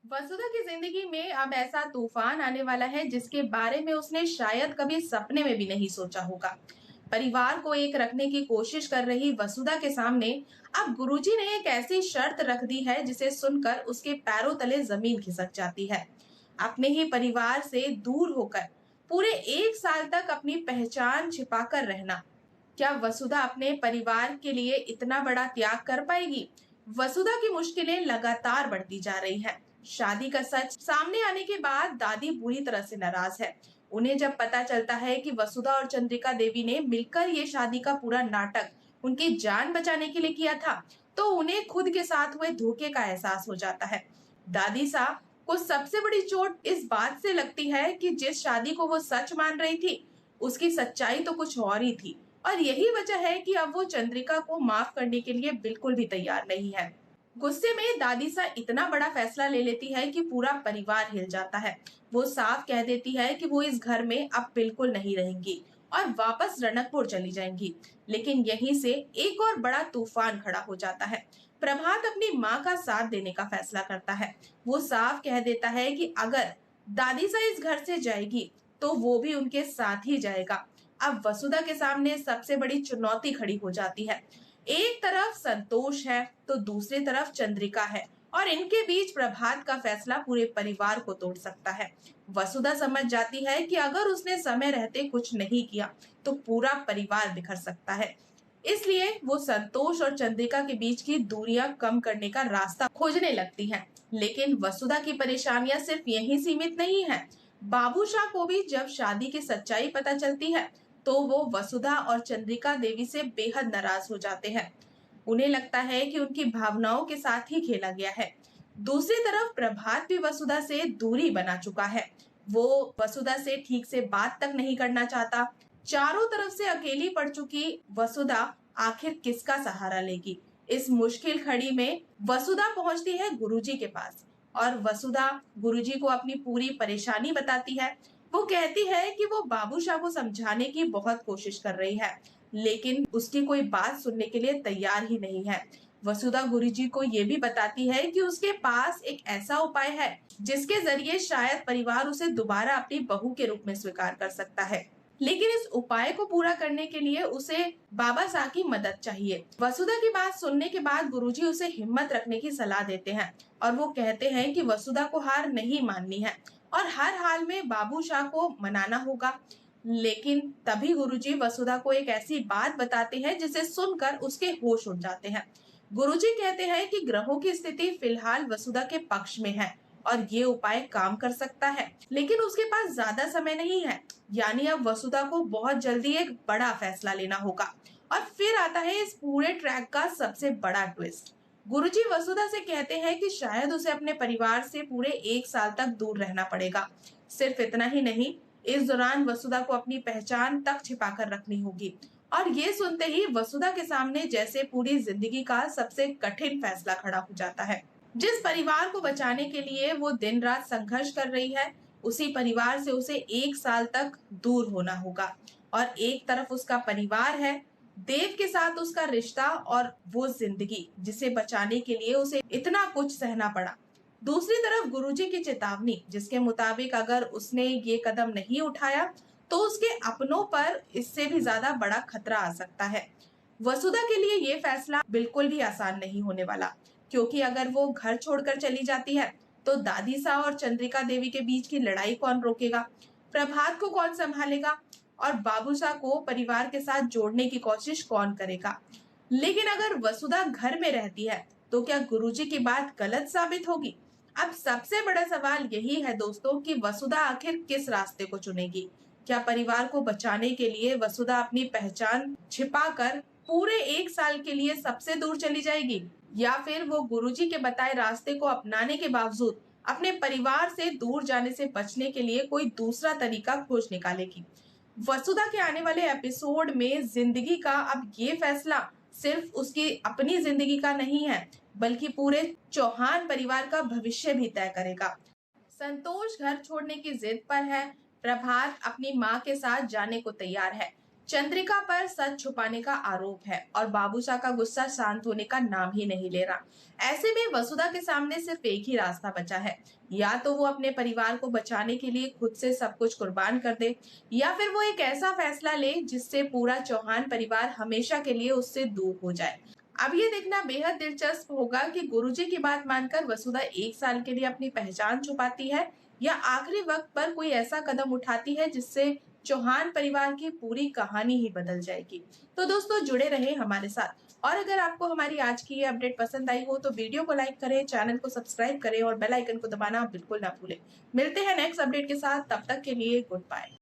वसुधा की जिंदगी में अब ऐसा तूफान आने वाला है जिसके बारे में उसने शायद कभी सपने में भी नहीं सोचा होगा। परिवार को एक रखने की कोशिश कर रही वसुधा के सामने अब गुरुजी ने एक ऐसी शर्त रख दी है जिसे सुनकर उसके पैरों तले जमीन खिसक जाती है। अपने ही परिवार से दूर होकर पूरे 1 साल तक अपनी पहचान छिपाकर रहना। क्या वसुधा अपने परिवार के लिए इतना बड़ा त्याग कर पाएगी? वसुधा की मुश्किलें लगातार बढ़ती जा रही हैं। शादी का सच सामने आने के बाद दादी बुरी तरह से नाराज है। उन्हें जब पता चलता है कि वसुधा और चंद्रिका देवी ने मिलकर ये शादी का पूरा नाटक उनकी जान बचाने के लिए किया था, तो उन्हें खुद के साथ हुए धोखे का एहसास हो जाता है। दादी साहब को सबसे बड़ी चोट इस बात से लगती है कि जिस शादी को वो सच मान रही थी, उसकी सच्चाई तो कुछ और ही थी। और यही वजह है कि अब वो चंद्रिका को माफ करने के लिए बिल्कुल भी तैयार नहीं है। गुस्से में दादी सा इतना बड़ा फैसला ले लेती है कि पूरा परिवार हिल जाता है। वो साफ कह देती है कि वो इस घर में अब बिल्कुल नहीं रहेंगी और वापस रणकपुर चली जाएंगी। लेकिन यहीं से एक और बड़ा तूफान खड़ा हो जाता है। प्रभात अपनी माँ का साथ देने का फैसला करता है। वो साफ कह देता है कि अगर दादी सा इस घर से जाएगी तो वो भी उनके साथ ही जाएगा। अब वसुधा के सामने सबसे बड़ी चुनौती खड़ी हो जाती है। एक तरफ संतोष है तो दूसरी तरफ चंद्रिका है और इनके बीच प्रभात का फैसला पूरे परिवार को तोड़ सकता है। वसुधा समझ जाती है कि अगर उसने समय रहते कुछ नहीं किया तो पूरा परिवार बिखर सकता है। इसलिए वो संतोष और चंद्रिका के बीच की दूरियां कम करने का रास्ता खोजने लगती है। लेकिन वसुधा की परेशानियां सिर्फ यही सीमित नहीं है। बाबूशाह को भी जब शादी की सच्चाई पता चलती है तो वो वसुधा और चंद्रिका देवी से बेहद नाराज हो जाते हैं। उन्हें लगता है कि उनकी भावनाओं के साथ ही खेला गया है। दूसरी तरफ प्रभात भी वसुधा से दूरी बना चुका है। वो वसुधा से ठीक से बात तक नहीं करना चाहता। चारों तरफ से अकेली पड़ चुकी वसुधा आखिर किसका सहारा लेगी? इस मुश्किल खड़ी में वसुधा पहुंचती है गुरुजी के पास और वसुधा गुरुजी को अपनी पूरी परेशानी बताती है। वो कहती है कि वो बाबूशाह को समझाने की बहुत कोशिश कर रही है, लेकिन उसकी कोई बात सुनने के लिए तैयार ही नहीं है। वसुधा गुरुजी को ये भी बताती है कि उसके पास एक ऐसा उपाय है जिसके जरिए शायद परिवार उसे दोबारा अपनी बहू के रूप में स्वीकार कर सकता है। लेकिन इस उपाय को पूरा करने के लिए उसे बाबा साहब की मदद चाहिए। वसुधा की बात सुनने के बाद गुरुजी उसे हिम्मत रखने की सलाह देते हैं और वो कहते हैं कि वसुधा को हार नहीं माननी है और हर हाल में बाबू शाह को मनाना होगा। लेकिन तभी गुरुजी वसुधा को एक ऐसी बात बताते हैं जिसे सुनकर उसके होश उड़ जाते हैं। गुरुजी कहते हैं कि ग्रहों की स्थिति फिलहाल वसुधा के पक्ष में है और ये उपाय काम कर सकता है, लेकिन उसके पास ज्यादा समय नहीं है। यानी अब वसुधा को बहुत जल्दी एक बड़ा फैसला लेना होगा। और फिर आता है इस पूरे ट्रैक का सबसे बड़ा ट्विस्ट। गुरुजी वसुधा से कहते हैं कि शायद उसे अपने परिवार से पूरे 1 साल तक दूर रहना पड़ेगा। सिर्फ इतना ही नहीं, इस दौरान वसुधा को अपनी पहचान तक छिपाकर रखनी होगी। और ये सुनते ही वसुधा के सामने जैसे पूरी जिंदगी का सबसे कठिन फैसला खड़ा हो जाता है। जिस परिवार को बचाने के लिए वो दिन रात संघर्ष कर रही है, उसी परिवार से उसे 1 साल तक दूर होना होगा। और एक तरफ उसका परिवार है, देव के साथ उसका रिश्ता और वो जिंदगी जिसे बचाने के लिए उसे इतना कुछ सहना पड़ा। दूसरी तरफ गुरुजी की चेतावनी जिसके मुताबिक अगर उसने ये कदम नहीं उठाया तो उसके अपनों पर इससे भी ज्यादा बड़ा खतरा आ सकता है। वसुधा के लिए ये फैसला बिल्कुल भी आसान नहीं होने वाला, क्योंकि अगर वो घर छोड़कर चली जाती है तो दादी सा और चंद्रिका देवी के बीच की लड़ाई कौन रोकेगा, प्रभात को कौन संभालेगा और बाबूसा को परिवार के साथ जोड़ने की कोशिश कौन करेगा। लेकिन अगर वसुधा घर में रहती है तो क्या गुरुजी की बात गलत साबित होगी? अब सबसे बड़ा सवाल यही है दोस्तों कि वसुधा आखिर किस रास्ते को चुनेगी। क्या परिवार को बचाने के लिए वसुधा अपनी पहचान छिपाकर पूरे 1 साल के लिए सबसे दूर चली जाएगी, या फिर वो गुरुजी के बताए रास्ते को अपनाने के बावजूद अपने परिवार से दूर जाने से बचने के लिए कोई दूसरा तरीका खोज निकालेगी। वसुधा के आने वाले एपिसोड में जिंदगी का अब ये फैसला सिर्फ उसकी अपनी जिंदगी का नहीं है, बल्कि पूरे चौहान परिवार का भविष्य भी तय करेगा। संतोष घर छोड़ने की जिद पर है, प्रभात अपनी माँ के साथ जाने को तैयार है, चंद्रिका पर सच छुपाने का आरोप है और बाबूशाह का गुस्सा शांत होने का नाम ही नहीं ले रहा। ऐसे में वसुधा के सामने सिर्फ एक ही रास्ता बचा है, या तो वो अपने परिवार को बचाने के लिए खुद से सब कुछ कुर्बान कर दे, या फिर वो एक ऐसा फैसला ले जिससे पूरा चौहान परिवार हमेशा के लिए उससे दूर हो जाए। अब ये देखना बेहद दिलचस्प होगा कि गुरुजी की बात मानकर वसुधा 1 साल के लिए अपनी पहचान छुपाती है, या आखिरी वक्त पर कोई ऐसा कदम उठाती है जिससे चौहान परिवार की पूरी कहानी ही बदल जाएगी। तो दोस्तों, जुड़े रहे हमारे साथ, और अगर आपको हमारी आज की ये अपडेट पसंद आई हो तो वीडियो को लाइक करें, चैनल को सब्सक्राइब करें और बेल आइकन को दबाना बिल्कुल ना भूलें। मिलते हैं नेक्स्ट अपडेट के साथ, तब तक के लिए गुड बाय।